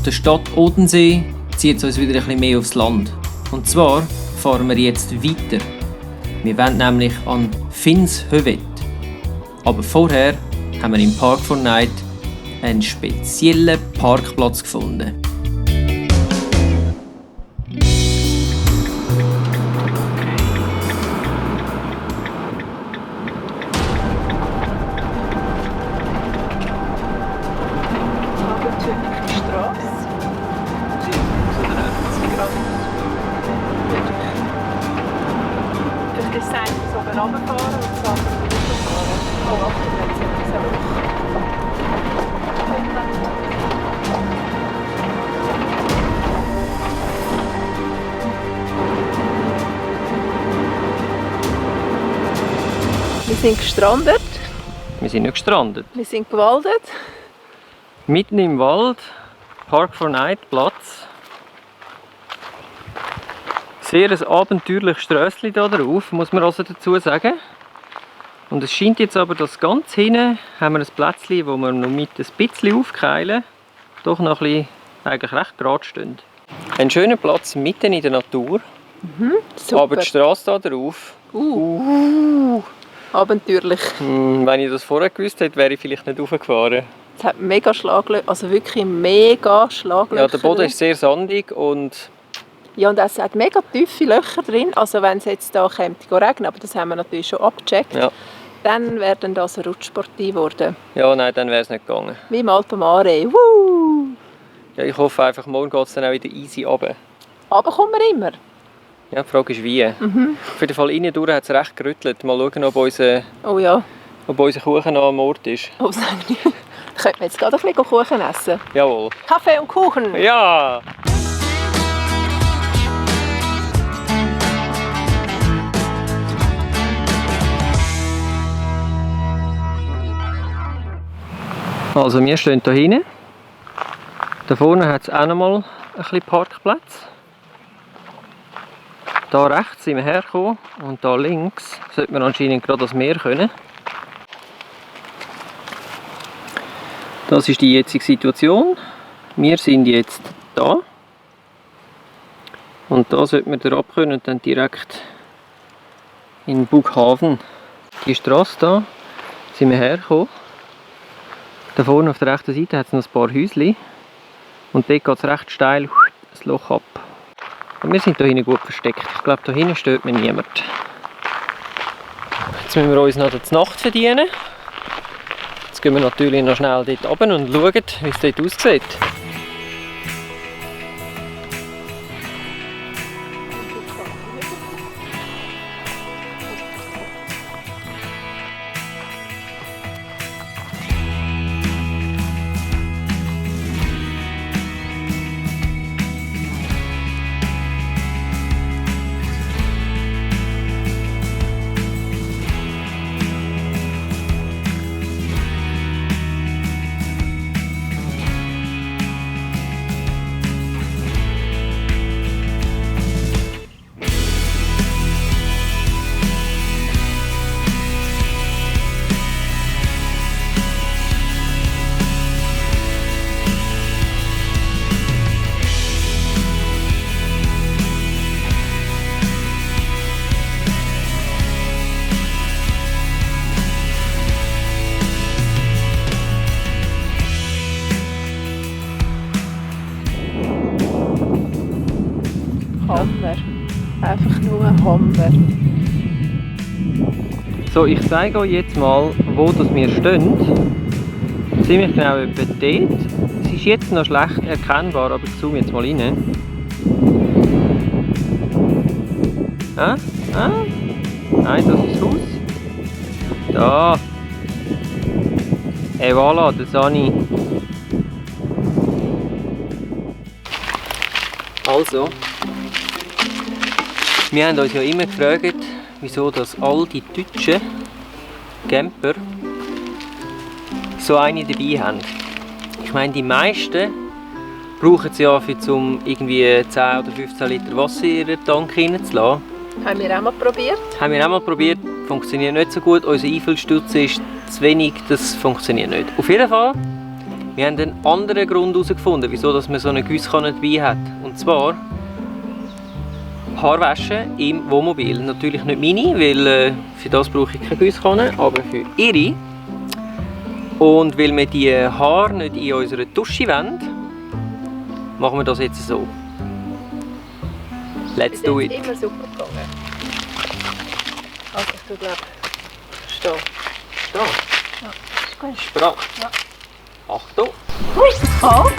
der Stadt Odensee zieht es uns wieder ein bisschen mehr aufs Land. Und zwar fahren wir jetzt weiter. Wir wollen nämlich an Finshövet. Aber vorher haben wir im Park for Night einen speziellen Parkplatz gefunden. Wir sind gestrandet. Wir sind nicht gestrandet. Wir sind gewaldet. Mitten im Wald, Park for Night Platz. Sehr ein abenteuerliches Strössli hier drauf, muss man also dazu sagen. Und es scheint jetzt aber, dass ganz hinten haben wir ein Plätzchen, wo wir noch mit ein bisschen aufkeilen, doch noch ein bisschen, eigentlich recht gerade stehen. Ein schöner Platz mitten in der Natur, Super. aber die Straße hier drauf. Abenteuerlich. Wenn ich das vorher gewusst hätte, wäre ich vielleicht nicht raufgefahren. Es hat mega Schlaglöcher, also wirklich mega Schlaglöcher. Ja, der Boden ist sehr sandig und ja, und es hat mega tiefe Löcher drin. Also wenn es jetzt hier regnen käme, aber das haben wir natürlich schon abgecheckt, ja. Dann wäre das ein Rutschpartie geworden. Ja, nein, dann wäre es nicht gegangen. Wie im Alto Mare. Woo! Ja, ich hoffe einfach, morgen geht es dann auch wieder easy runter. Aber kommen wir immer. Ja, die Frage ist wie. Auf jeden Fall innen durch hat es recht gerüttelt. Mal schauen, ob unser Kuchen noch am Ort ist. Oh, sag nicht. Könnten wir jetzt gerade ein bisschen Kuchen essen? Jawohl. Kaffee und Kuchen! Ja! Also wir stehen hier hinten. Da vorne hat es auch noch mal ein bisschen Parkplatz. Da rechts sind wir hergekommen und da links sollte man anscheinend gerade das Meer können. Das ist die jetzige Situation. Wir sind jetzt da. Und da sollte man drauf können und dann direkt in Bughaven. Die Straße da sind wir hergekommen. Da vorne auf der rechten Seite hat es noch ein paar Häuschen. Und dort geht es recht steil das Loch ab. Und wir sind hier hinten gut versteckt. Ich glaube, hier hinten stört mir niemand. Jetzt müssen wir uns noch die Nacht verdienen. Jetzt gehen wir natürlich noch schnell dort runter und schauen, wie es dort aussieht. Hammer. Einfach nur ein Hammer. So, ich zeige euch jetzt mal, wo das wir stehen. Ziemlich genau etwa dort. Es ist jetzt noch schlecht erkennbar, aber ich zoome jetzt mal rein. Nein, das ist das Haus. Da. Et voilà, der Sani. Also, wir haben uns ja immer gefragt, wieso dass all die deutschen Camper so eine dabei haben. Ich meine, die meisten brauchen sie ja, um irgendwie 10 oder 15 Liter Wasser in ihren Tank reinzulassen. Haben wir auch mal probiert? Haben wir auch mal probiert, funktioniert nicht so gut. Unser Einfüllstutz ist zu wenig, das funktioniert nicht. Auf jeden Fall Wir haben einen anderen Grund herausgefunden, wieso dass man so eine Gießkanne dabei hat. Und zwar Haarwaschen im Wohnmobil. Natürlich nicht meine, weil für das brauche ich keine Gießkanne, aber für ihre. Und weil wir die Haare nicht in unserer Dusche wollen, machen wir das jetzt so. Let's do it. Immer super gegangen. Also ich glaube, stehen. Da. Ja, ist gut. Sprach. Ja. Achtung. Hui, kalt.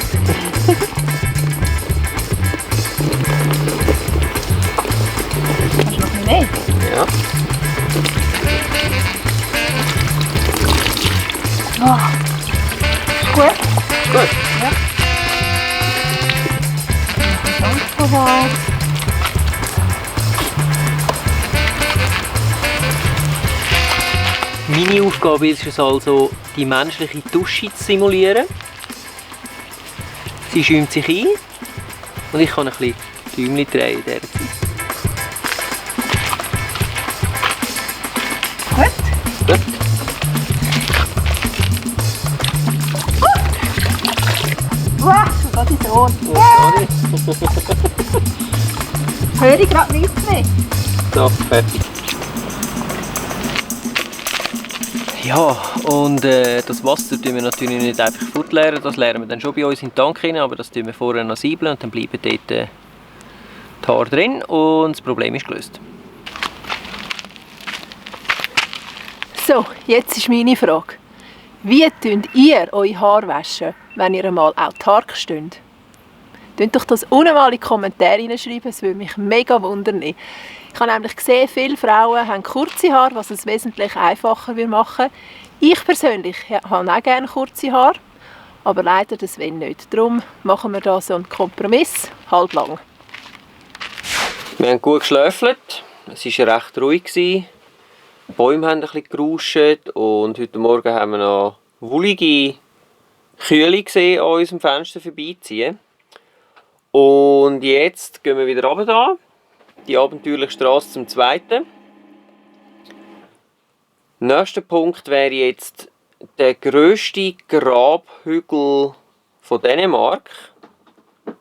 Kannst du noch nicht nehmen? Ja. Ah. Ist gut? Gut. Ja. Ganz vorbei. Meine Aufgabe ist es also, die menschliche Dusche zu simulieren. Sie schäumt sich ein und ich kann ein bisschen Däumchen drehen in dieser Zeit. Gut. Gut. Wow, das ist Ohr. Sorry. Höre ich gerade nichts mehr. So, fertig. Ja, und das Wasser tun wir natürlich nicht einfach fortleeren, das leeren wir dann schon bei uns in den Tank rein, aber das tun wir vorher noch siebeln und dann bleiben dort die Haare drin und das Problem ist gelöst. So, jetzt ist meine Frage. Wie könnt ihr eure Haare waschen, wenn ihr einmal auch die Haare steht? Könnt doch das unten mal in die Kommentare hineinschreiben, es würde mich mega wundern. Ich habe nämlich gesehen, viele Frauen haben kurze Haare, was es wesentlich einfacher machen würde. Ich persönlich habe auch gerne kurze Haare, aber leider das will nicht. Darum machen wir da so einen Kompromiss, halblang. Wir haben gut geschläfelt, es war recht ruhig. Die Bäume haben ein bisschen gerauscht und heute Morgen haben wir noch wollige Kühle gesehen an unserem Fenster vorbeiziehen. Und jetzt gehen wir wieder runter, die abenteuerliche Straße zum zweiten. Nächster Punkt wäre jetzt der grösste Grabhügel von Dänemark. Der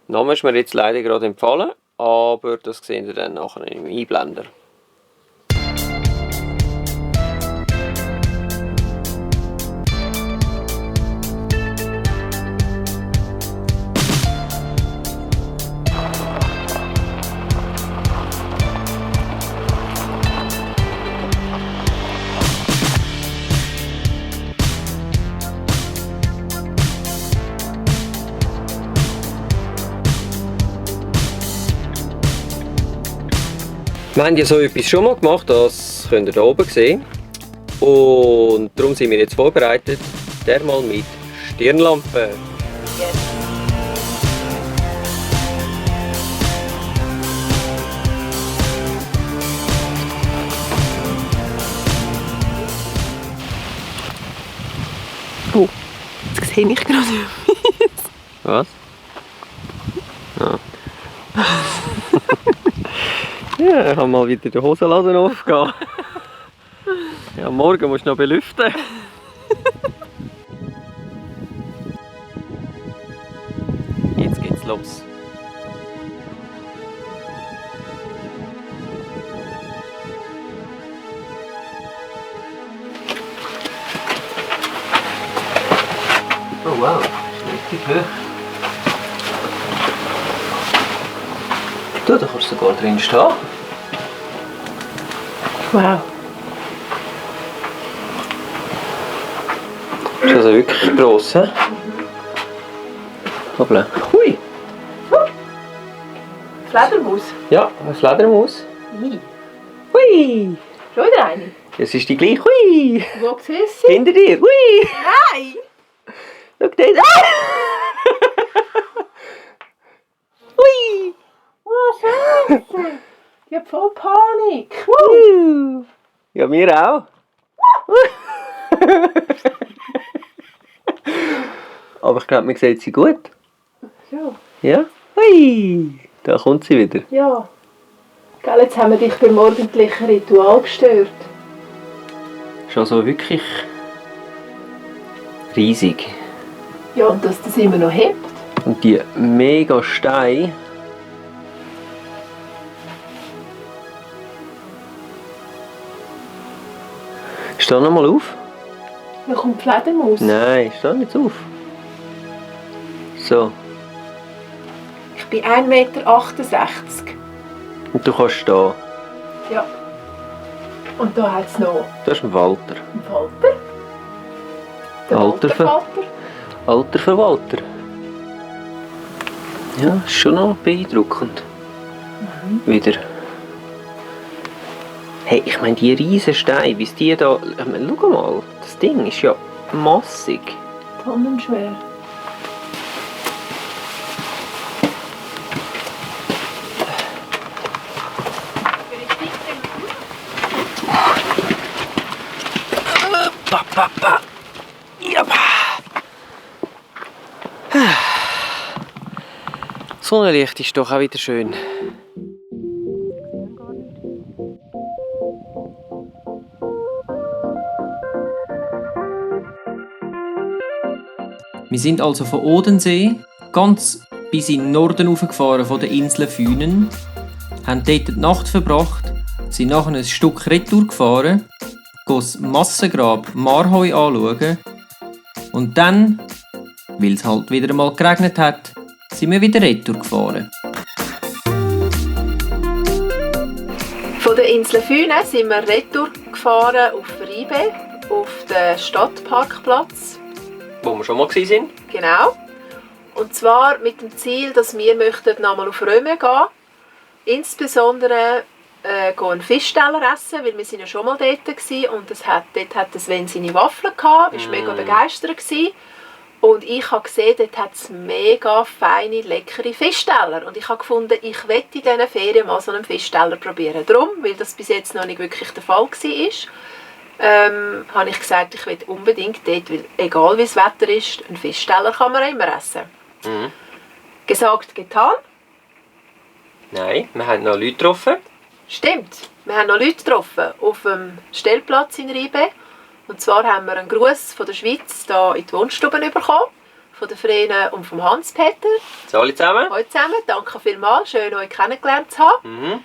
Name ist mir jetzt leider gerade empfallen, aber das sehen wir dann nachher im Einblender. Wir haben ja so etwas schon mal gemacht, das könnt ihr hier oben sehen. Und darum sind wir jetzt vorbereitet, dermal mit Stirnlampe. Oh, jetzt sehe ich gerade etwas. Was? Ja. Ja, ich habe mal wieder den Hosenladen aufgehen. Ja, morgen musst du noch belüften. Jetzt geht's los. Oh wow, das ist richtig hoch. Du, da kannst du sogar drin stehen. Wow. Das ist also wirklich gross, hä? Hoppla. Hui! Fledermaus. Ja, eine Fledermaus. Ui. Hui! Schon wieder eine. Es ist die gleiche. Hui! Wo siehst du sie? Hinter dir. Hui! Nein! Schau dort. Ah! Hui! Oh, Scheiße! Ich habe voll Panik. Ja, wir auch. Aber ich glaube, man sieht sie gut. Ja. Ja? Hui! Da kommt sie wieder. Ja. Gell, jetzt haben wir dich beim morgendlichen Ritual gestört. Ist also wirklich riesig. Ja, und dass das immer noch hebt. Und die mega Steine. Steh noch mal auf. Da kommt die Fledermaus. Nein, steh nicht auf. So. Ich bin 1,68 Meter. Und du kannst stehen. Ja. Und da hat es noch Das ist ein Walter. einen Falter. Der Alter Falter. Alter Verwalter. Ja, ist schon noch beeindruckend. Wieder. Hey, ich meine, die riesen Steine, wie die da... Ich meine, schau mal, das Ding ist ja massig. Tonnenschwer. Sonnenlicht ist doch auch wieder schön. Wir sind also von Odensee ganz bis in den Norden hochgefahren von der Insel Fünen, haben dort die Nacht verbracht, sind nachher ein Stück retour gefahren, das Massengrab Marhoi anschauen und dann, weil es halt wieder einmal geregnet hat, sind wir wieder retour gefahren. Von der Insel Fünen sind wir retour gefahren auf Ribe, auf den Stadtparkplatz. Wo wir schon mal waren. Genau. Und zwar mit dem Ziel, dass wir möchten nochmal auf Röme gehen. Insbesondere einen Fischteller essen, weil wir sind ja schon mal dort waren und dort hat Sven seine Waffeln gehabt, war mega begeistert gewesen. Und ich habe gesehen, dort hat es mega feine, leckere Fischteller. Und ich habe gefunden, ich möchte in diesen Ferien mal so einen Fischteller probieren. Darum, weil das bis jetzt noch nicht wirklich der Fall war, habe ich gesagt, ich will unbedingt dort, weil egal wie das Wetter ist, einen Fischteller kann man immer essen. Gesagt, getan. Nein, wir haben noch Leute getroffen. Stimmt, wir haben noch Leute getroffen auf dem Stellplatz in Ribe. Und zwar haben wir einen Gruß von der Schweiz hier in die Wohnstube bekommen. Von der Vrene und vom Hans-Peter. So, alle zusammen. Hallo zusammen, danke vielmals, schön euch kennengelernt zu haben.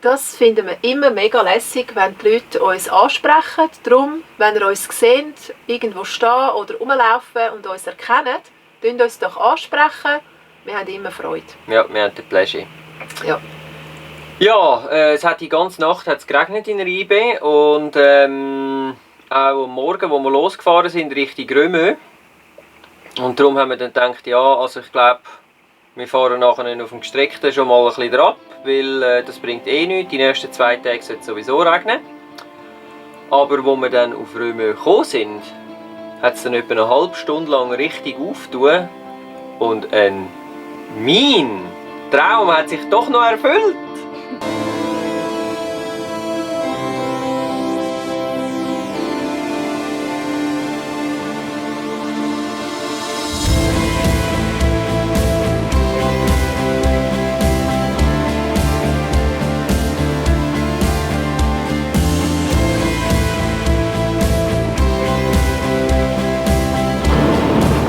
Das finden wir immer mega lässig, wenn die Leute uns ansprechen. Darum, wenn ihr uns seht, irgendwo stehen oder rumlaufen und uns erkennt, könnt uns doch ansprechen. Wir haben immer Freude. Ja, wir haben den Pleasure. Ja. Ja, es hat die ganze Nacht hat's geregnet in Ribe und auch am Morgen, wo wir losgefahren sind, Richtung Römö. Und darum haben wir dann gedacht, ja, also ich glaube, wir fahren nachher auf dem Gestreckten schon mal ein bisschen drauf, weil das bringt eh nichts. Die nächsten 2 Tage sollte es sowieso regnen. Aber wo wir dann auf Römö gekommen sind, hat es dann etwa eine halbe Stunde lang richtig aufgetan und mein Traum hat sich doch noch erfüllt.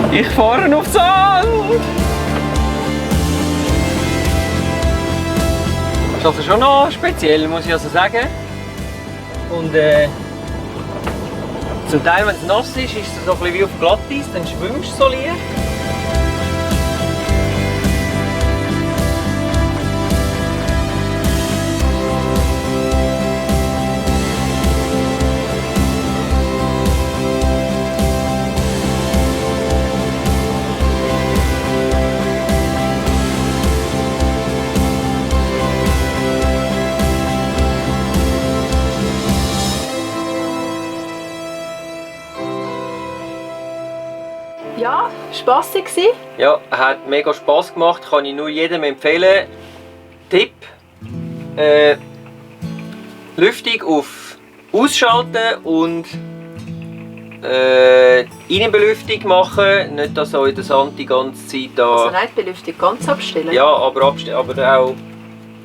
Ich fahre auf Sand! Das ist also schon noch speziell, muss ich also sagen. Und zum Teil, wenn es nass ist es so ein bisschen wie auf Glatteis, dann schwimmst du so leicht. Ja, spassig war. Ja, hat mega Spass gemacht, kann ich nur jedem empfehlen. Tipp: Lüftung auf Ausschalten und Innenbelüftung machen, nicht dass euch der Sand die ganze Zeit da... Also nicht die Belüftung ganz abstellen. Ja, aber auch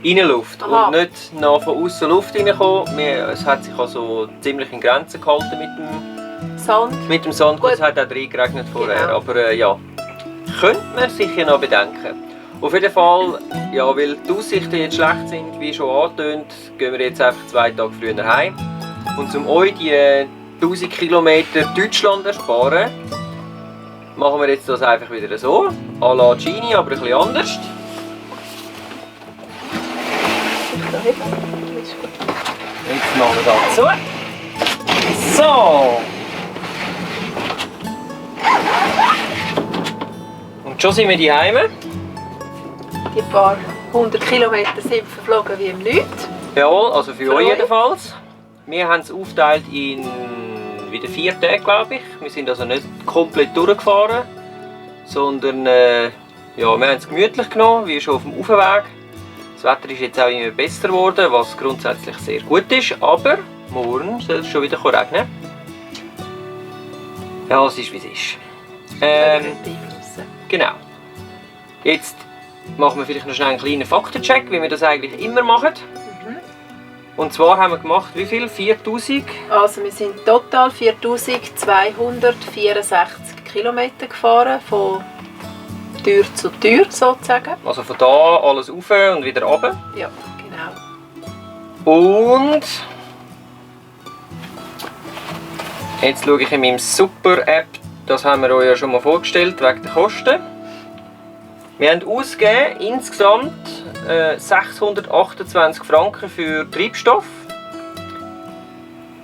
Innenluft. Aha. Und nicht nach von außen Luft reinkommen. Es hat sich also ziemlich in Grenzen gehalten mit dem Sand. Mit dem Sand, Gut. es hat auch reingeregnet vorher, Genau. aber ja, könnte man sicher noch bedenken. Auf jeden Fall, ja, weil die Aussichten jetzt schlecht sind, wie schon angetönt, gehen wir jetzt einfach 2 Tage früher heim. Und um euch die 1000 Kilometer Deutschland ersparen, machen wir jetzt das einfach wieder so, à la Gini, aber ein bisschen anders. Jetzt machen wir das so. So! Und schon sind wir daheim. Die paar 100 Kilometer sind verflogen wie im Nichts. Jawohl, also für Für euch euch? jedenfalls. Wir haben es aufgeteilt in wieder 4 Tage, glaube ich. Wir sind also nicht komplett durchgefahren, sondern ja, wir haben es gemütlich genommen, wie schon auf dem Aufweg. Das Wetter ist jetzt auch immer besser geworden, was grundsätzlich sehr gut ist, aber morgen soll es schon wieder regnen. Ja, es ist wie es ist. Beeinflussen. Genau. Jetzt machen wir vielleicht noch schnell einen kleinen Faktencheck, wie wir das eigentlich immer machen. Und zwar haben wir gemacht, wie viel? 4000? Also wir sind total 4264 Kilometer gefahren, von Tür zu Tür sozusagen. Also von da alles rauf und wieder runter. Ja, genau. Und jetzt schaue ich in meinem Super-App, das haben wir euch ja schon mal vorgestellt, wegen der Kosten. Wir haben ausgegeben insgesamt 628 Franken für Treibstoff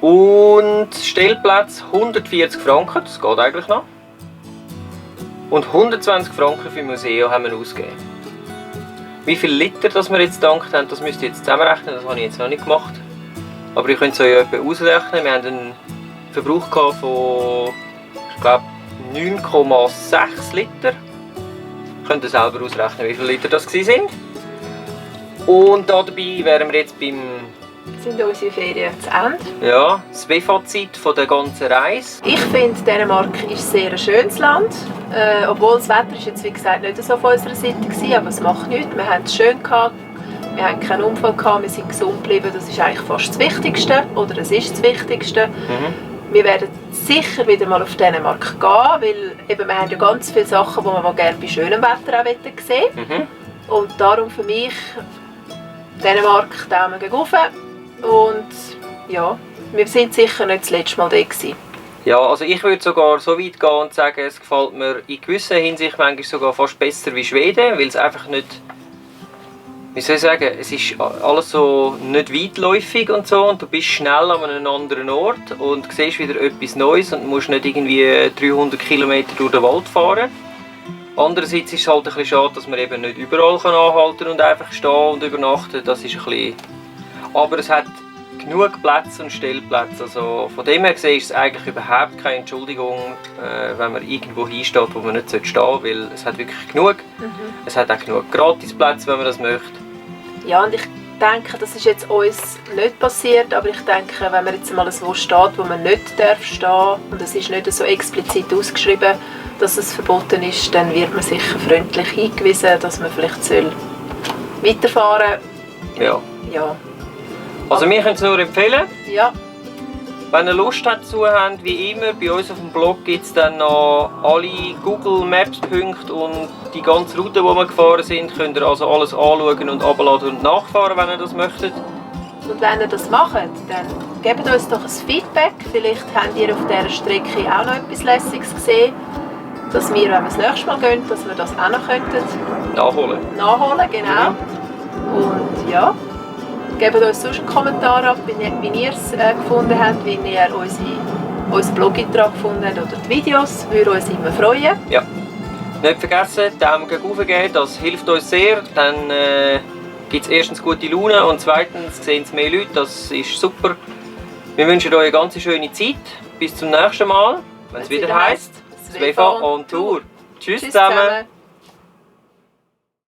und Stellplatz 140 Franken, das geht eigentlich noch. Und 120 Franken für Museum haben wir ausgegeben. Wie viele Liter das wir jetzt gedankt haben, das müsst ihr jetzt zusammenrechnen, das habe ich jetzt noch nicht gemacht. Aber ihr könnt es euch ja etwa ausrechnen. Wir hatten einen Verbrauch von, ich glaube, 9,6 Liter. Könnt ihr selber ausrechnen, wie viele Liter das waren. Und dabei wären wir jetzt beim Sind unsere Ferien zu Ende. ja, das Fazit von der ganzen Reise. Ich finde, Dänemark ist sehr ein schönes Land. Obwohl das Wetter ist jetzt, wie gesagt, nicht so auf unserer Seite war, aber es macht nichts. Wir haben es schön gehabt. Wir haben keinen Unfall gehabt, wir sind gesund geblieben. Das ist eigentlich fast das Wichtigste. Oder es ist das Wichtigste. Wir werden sicher wieder mal auf Dänemark gehen, weil eben, wir haben ja ganz viele Sachen, die wir gerne bei schönem Wetter auch sehen wollen. Und darum für mich Dänemark Daumen gegen rauf. Und ja, wir sind sicher nicht das letzte Mal da gewesen. Ja, also ich würde sogar so weit gehen und sagen, es gefällt mir in gewisser Hinsicht manchmal sogar fast besser wie Schweden, weil es einfach nicht, wie soll ich sagen, es ist alles so nicht weitläufig und so und du bist schnell an einem anderen Ort und siehst wieder etwas Neues und musst nicht irgendwie 300 Kilometer durch den Wald fahren. Andererseits ist es halt ein bisschen schade, dass man eben nicht überall anhalten kann und einfach stehen und übernachten. Das ist ein bisschen... Aber es hat genug Plätze und Stellplätze. Also von dem her gesehen ist es eigentlich überhaupt keine Entschuldigung, wenn man irgendwo hinsteht, wo man nicht stehen sollte, weil es hat wirklich genug. Es hat auch genug Gratisplätze, wenn man das möchte. Ja, und ich denke, das ist jetzt uns nicht passiert, aber ich denke, wenn man jetzt mal wo steht, wo man nicht darf stehen und es ist nicht so explizit ausgeschrieben, dass es verboten ist, dann wird man sicher freundlich hingewiesen, dass man vielleicht weiterfahren soll. Ja. Ja. Also wir können es nur empfehlen. Ja. Wenn ihr Lust dazu habt, wie immer, bei uns auf dem Blog gibt es dann noch alle Google Maps Punkte und die ganze Route, die wir gefahren sind, könnt ihr also alles anschauen und abladen und nachfahren, wenn ihr das möchtet. Und wenn ihr das macht, dann gebt uns doch ein Feedback. Vielleicht habt ihr auf dieser Strecke auch noch etwas Lässiges gesehen, dass wir, wenn wir das nächste Mal gehen, dass wir das auch noch Nachholen. nachholen, genau. Und ja, gebt uns sonst einen Kommentar ab, wie ihr es gefunden habt, wie ihr unseren Blog-Eintrag gefunden habt oder die Videos. Würde uns immer freuen. Ja. Nicht vergessen, Daumen gegen rauf geben, das hilft uns sehr. Dann gibt es erstens gute Laune und zweitens sehen es mehr Leute, das ist super. Wir wünschen euch eine ganz schöne Zeit. Bis zum nächsten Mal, wenn es wieder heisst, Svefa on Tour. Tschüss zusammen.